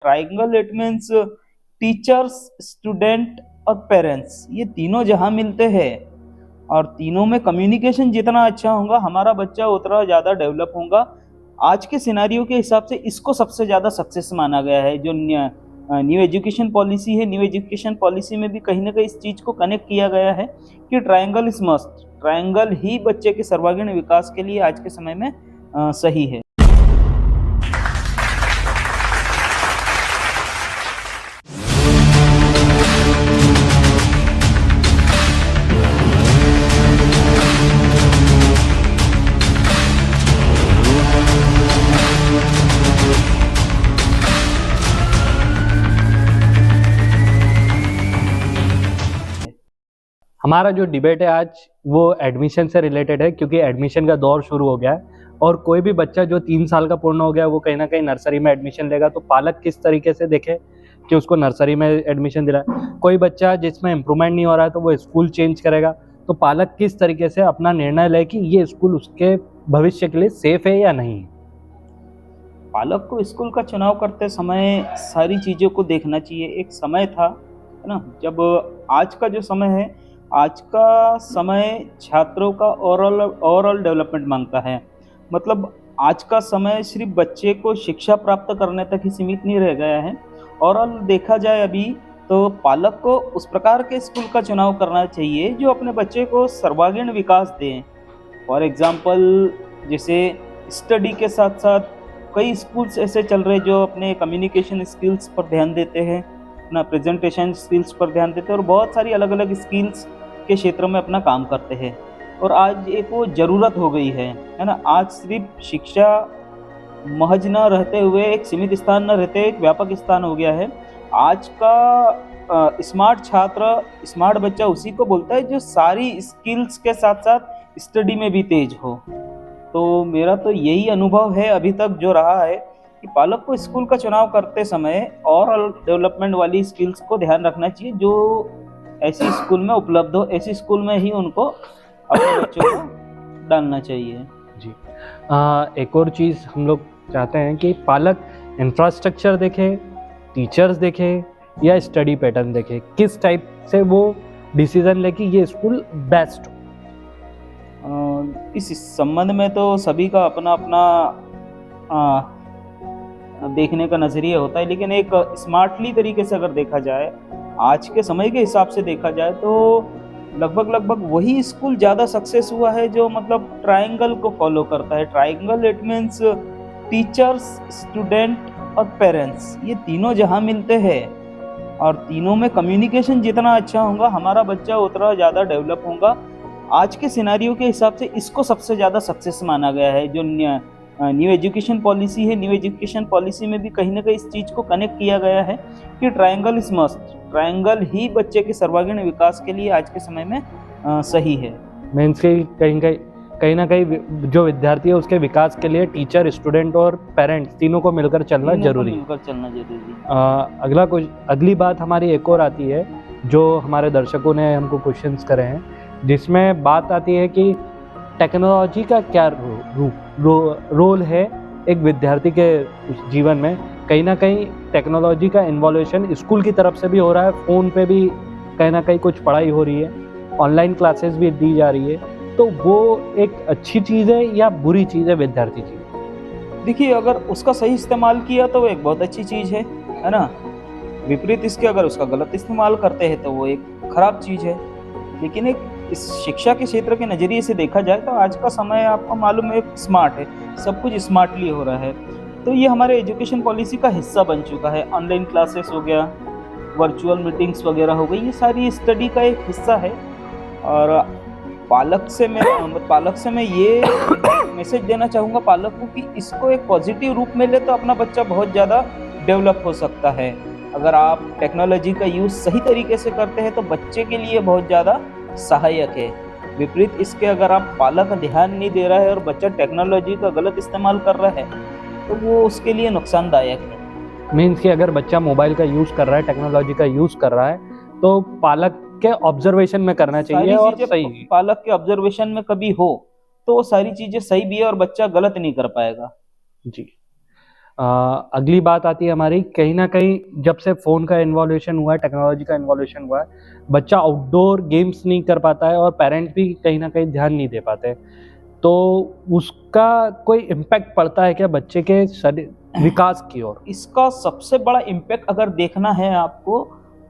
Triangle it means teachers, student और parents, ये तीनों जहाँ मिलते हैं और तीनों में कम्युनिकेशन जितना अच्छा होगा हमारा बच्चा उतना ज़्यादा डेवलप होगा। आज के सिनेरियो के हिसाब से इसको सबसे ज़्यादा सक्सेस माना गया है। जो न्यू एजुकेशन पॉलिसी है, न्यू एजुकेशन पॉलिसी में भी कहीं ना कहीं इस चीज़ को कनेक्ट किया गया है कि ट्रायंगल इज मस्ट, ट्रायंगल ही बच्चे के सर्वांगीण विकास के लिए आज के समय में सही है। हमारा जो डिबेट है आज वो एडमिशन से रिलेटेड है, क्योंकि एडमिशन का दौर शुरू हो गया है और कोई भी बच्चा जो 3 साल का पूर्ण हो गया वो कहीं ना कहीं नर्सरी में एडमिशन लेगा। तो पालक किस तरीके से देखे कि उसको नर्सरी में एडमिशन दिलाए। कोई बच्चा जिसमें इम्प्रूवमेंट नहीं हो रहा है तो वो स्कूल चेंज करेगा। तो पालक किस तरीके से अपना निर्णय ले कि ये स्कूल उसके भविष्य के लिए सेफ है या नहीं। पालक को स्कूल का चुनाव करते समय सारी चीज़ों को देखना चाहिए। एक समय था, है ना, जब आज का जो समय है, आज का समय छात्रों का ओवरऑल डेवलपमेंट मांगता है। मतलब आज का समय सिर्फ बच्चे को शिक्षा प्राप्त करने तक ही सीमित नहीं रह गया है। ओवरऑल देखा जाए अभी तो पालक को उस प्रकार के स्कूल का चुनाव करना चाहिए जो अपने बच्चे को सर्वांगीण विकास दें। फॉर एग्जाम्पल, जैसे स्टडी के साथ साथ कई स्कूल्स ऐसे चल रहे जो अपने कम्युनिकेशन स्किल्स पर ध्यान देते हैं, अपना प्रेजेंटेशन स्किल्स पर ध्यान देते हैं और बहुत सारी अलग अलग स्किल्स के क्षेत्र में अपना काम करते हैं। और आज एक वो ज़रूरत हो गई है ना। आज सिर्फ शिक्षा महज न रहते हुए, एक सीमित स्थान न रहते एक व्यापक स्थान हो गया है। आज का स्मार्ट छात्र, स्मार्ट बच्चा उसी को बोलता है जो सारी स्किल्स के साथ साथ स्टडी में भी तेज हो। तो मेरा तो यही अनुभव है अभी तक जो रहा है कि पालक को स्कूल का चुनाव करते समय ओवरऑल डेवलपमेंट वाली स्किल्स को ध्यान रखना चाहिए जो ऐसी स्कूल में उपलब्ध हो। ऐसी स्कूल में ही उनको अपने बच्चों को डालना चाहिए। जी, एक और चीज़ हम लोग चाहते हैं कि पालक इंफ्रास्ट्रक्चर देखे, टीचर्स देखे या स्टडी पैटर्न देखे, किस टाइप से वो डिसीजन ले कि ये स्कूल बेस्ट हो। इस संबंध में तो सभी का अपना अपना देखने का नज़रिया होता है, लेकिन एक स्मार्टली तरीके से अगर देखा जाए, आज के समय के हिसाब से देखा जाए तो लगभग वही स्कूल ज़्यादा सक्सेस हुआ है जो मतलब ट्रायंगल को फॉलो करता है। Triangle it means teachers, student और पेरेंट्स, ये तीनों जहाँ मिलते हैं और तीनों में कम्युनिकेशन जितना अच्छा होगा हमारा बच्चा उतना ज़्यादा डेवलप होगा। आज के सिनेरियो के हिसाब से इसको सबसे ज़्यादा सक्सेस माना गया है। जो न्यू एजुकेशन पॉलिसी है, न्यू एजुकेशन पॉलिसी में भी कहीं ना कहीं इस चीज़ को कनेक्ट किया गया है कि ट्रायंगल इज मस्ट, ट्रायंगल ही बच्चे के सर्वांगीण विकास के लिए आज के समय में सही है। मीन्स कि कहीं ना कहीं जो विद्यार्थी है उसके विकास के लिए टीचर, स्टूडेंट और पेरेंट्स तीनों को मिलकर चलना जरूरी है। अगली बात हमारी एक और आती है जो हमारे दर्शकों ने हमको क्वेश्चंस करे हैं, जिसमें बात आती है कि टेक्नोलॉजी का क्या रोल है एक विद्यार्थी के जीवन में। कहीं ना कहीं टेक्नोलॉजी का इन्वॉल्यूशन स्कूल की तरफ से भी हो रहा है, फ़ोन पे भी कहीं ना कहीं कुछ पढ़ाई हो रही है, ऑनलाइन क्लासेस भी दी जा रही है। तो वो एक अच्छी चीज़ है या बुरी चीज़ है विद्यार्थी की? देखिए, अगर उसका सही इस्तेमाल किया तो वो एक बहुत अच्छी चीज़ है ना। विपरीत इसके अगर उसका गलत इस्तेमाल करते हैं तो वो एक खराब चीज़ है। लेकिन एक इस शिक्षा के क्षेत्र के नज़रिए से देखा जाए तो आज का समय आपको मालूम है स्मार्ट है, सब कुछ स्मार्टली हो रहा है। तो ये हमारे एजुकेशन पॉलिसी का हिस्सा बन चुका है। ऑनलाइन क्लासेस हो गया, वर्चुअल मीटिंग्स वगैरह हो गई, ये सारी स्टडी का एक हिस्सा है। और पालक से मैं ये मैसेज देना चाहूँगा पालक को कि इसको एक पॉजिटिव रूप में ले तो अपना बच्चा बहुत ज़्यादा डेवलप हो सकता है। अगर आप टेक्नोलॉजी का यूज़ सही तरीके से करते हैं तो बच्चे के लिए बहुत ज़्यादा सहायक है। विपरीत इसके अगर आप पालक ध्यान नहीं दे रहा है और बच्चा टेक्नोलॉजी का गलत इस्तेमाल कर रहा है तो वो उसके लिए नुकसानदायक है। मीन्स कि अगर बच्चा मोबाइल का यूज़ कर रहा है, टेक्नोलॉजी का यूज़ कर रहा है, तो पालक के ऑब्जर्वेशन में करना चाहिए। और सही पालक के ऑब्जर्वेशन में कभी हो तो वो सारी चीज़ें सही भी है और बच्चा गलत नहीं कर पाएगा। जी, अगली बात आती है हमारी, कहीं ना कहीं जब से फ़ोन का इन्वॉल्यूशन हुआ है, टेक्नोलॉजी का इन्वॉल्यूशन हुआ है, बच्चा आउटडोर गेम्स नहीं कर पाता है और पेरेंट्स भी कहीं ना कहीं ध्यान नहीं दे पाते, तो उसका कोई इम्पैक्ट पड़ता है क्या बच्चे के विकास की ओर? इसका सबसे बड़ा इम्पैक्ट अगर देखना है आपको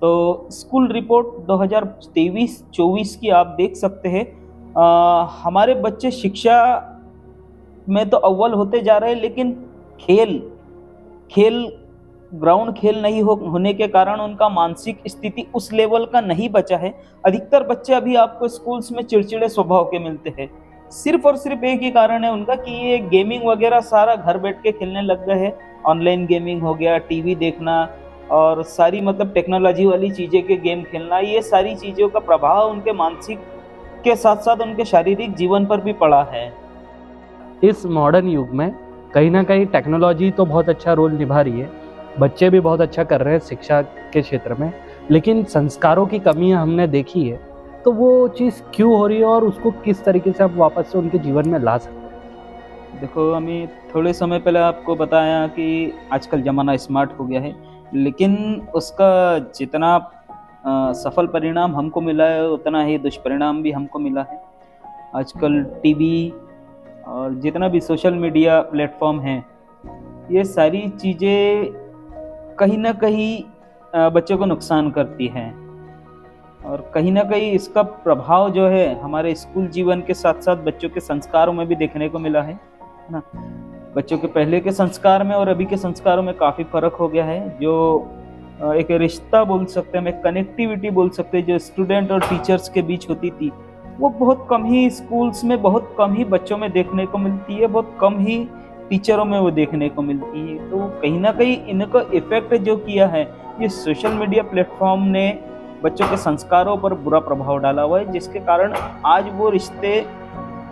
तो स्कूल रिपोर्ट 2023-24 की आप देख सकते हैं। हमारे बच्चे शिक्षा में तो अव्वल होते जा रहे हैं, लेकिन खेल ग्राउंड खेल नहीं होने के कारण उनका मानसिक स्थिति उस लेवल का नहीं बचा है। अधिकतर बच्चे अभी आपको स्कूल्स में चिड़चिड़े स्वभाव के मिलते हैं। सिर्फ और सिर्फ एक ही कारण है उनका कि ये गेमिंग वगैरह सारा घर बैठ के खेलने लग गए हैं। ऑनलाइन गेमिंग हो गया, टीवी देखना और सारी मतलब टेक्नोलॉजी वाली चीज़ें के गेम खेलना, ये सारी चीज़ों का प्रभाव उनके मानसिक के साथ साथ उनके शारीरिक जीवन पर भी पड़ा है। इस मॉडर्न युग में कहीं ना कहीं टेक्नोलॉजी तो बहुत अच्छा रोल निभा रही है, बच्चे भी बहुत अच्छा कर रहे हैं शिक्षा के क्षेत्र में, लेकिन संस्कारों की कमी हमने देखी है। तो वो चीज़ क्यों हो रही है और उसको किस तरीके से आप वापस से उनके जीवन में ला सकते हैं? देखो, हमें थोड़े समय पहले आपको बताया कि आजकल ज़माना स्मार्ट हो गया है, लेकिन उसका जितना सफल परिणाम हमको मिला है उतना ही दुष्परिणाम भी हमको मिला है। आजकल टीवी और जितना भी सोशल मीडिया प्लेटफॉर्म है, ये सारी चीज़ें कहीं ना कहीं बच्चों को नुकसान करती हैं और कहीं ना कहीं इसका प्रभाव जो है हमारे स्कूल जीवन के साथ साथ बच्चों के संस्कारों में भी देखने को मिला है ना। बच्चों के पहले के संस्कार में और अभी के संस्कारों में काफ़ी फ़र्क हो गया है। जो एक रिश्ता बोल सकते हैं, एक कनेक्टिविटी बोल सकते हैं, जो स्टूडेंट और टीचर्स के बीच होती थी, वो बहुत कम ही स्कूल्स में, बहुत कम ही बच्चों में देखने को मिलती है, बहुत कम ही टीचरों में वो देखने को मिलती है। तो कहीं ना कहीं इनको इफेक्ट जो किया है ये सोशल मीडिया प्लेटफॉर्म ने बच्चों के संस्कारों पर बुरा प्रभाव डाला हुआ है, जिसके कारण आज वो रिश्ते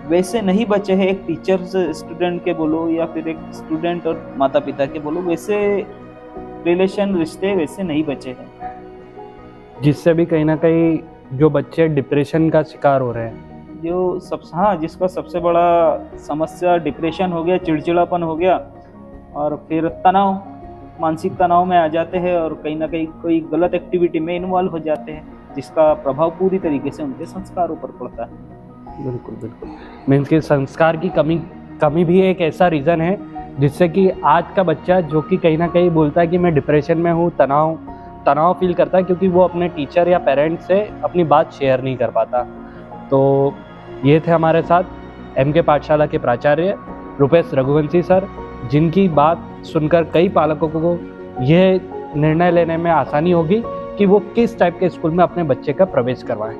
वैसे नहीं बचे हैं। एक टीचर से स्टूडेंट के बोलो या फिर एक स्टूडेंट और माता पिता के बोलो, वैसे रिश्ते वैसे नहीं बचे हैं, जिससे भी कहीं ना कहीं जो बच्चे डिप्रेशन का शिकार हो रहे हैं। जिसका सबसे बड़ा समस्या डिप्रेशन हो गया, चिड़चिड़ापन हो गया और फिर तनाव, मानसिक तनाव में आ जाते हैं और कहीं ना कहीं कोई गलत एक्टिविटी में इन्वॉल्व हो जाते हैं, जिसका प्रभाव पूरी तरीके से उनके संस्कारों पर पड़ता है। बिल्कुल बिल्कुल, मीन्स कि संस्कार की कमी भी एक ऐसा रीज़न है जिससे कि आज का बच्चा जो कि कहीं ना कहीं बोलता है कि मैं डिप्रेशन में हूँ, तनाव फील करता है, क्योंकि वो अपने टीचर या पेरेंट्स से अपनी बात शेयर नहीं कर पाता। तो ये थे हमारे साथ एमके पाठशाला के प्राचार्य रुपेश रघुवंशी सर, जिनकी बात सुनकर कई पालकों को यह निर्णय लेने में आसानी होगी कि वो किस टाइप के स्कूल में अपने बच्चे का प्रवेश करवाएं।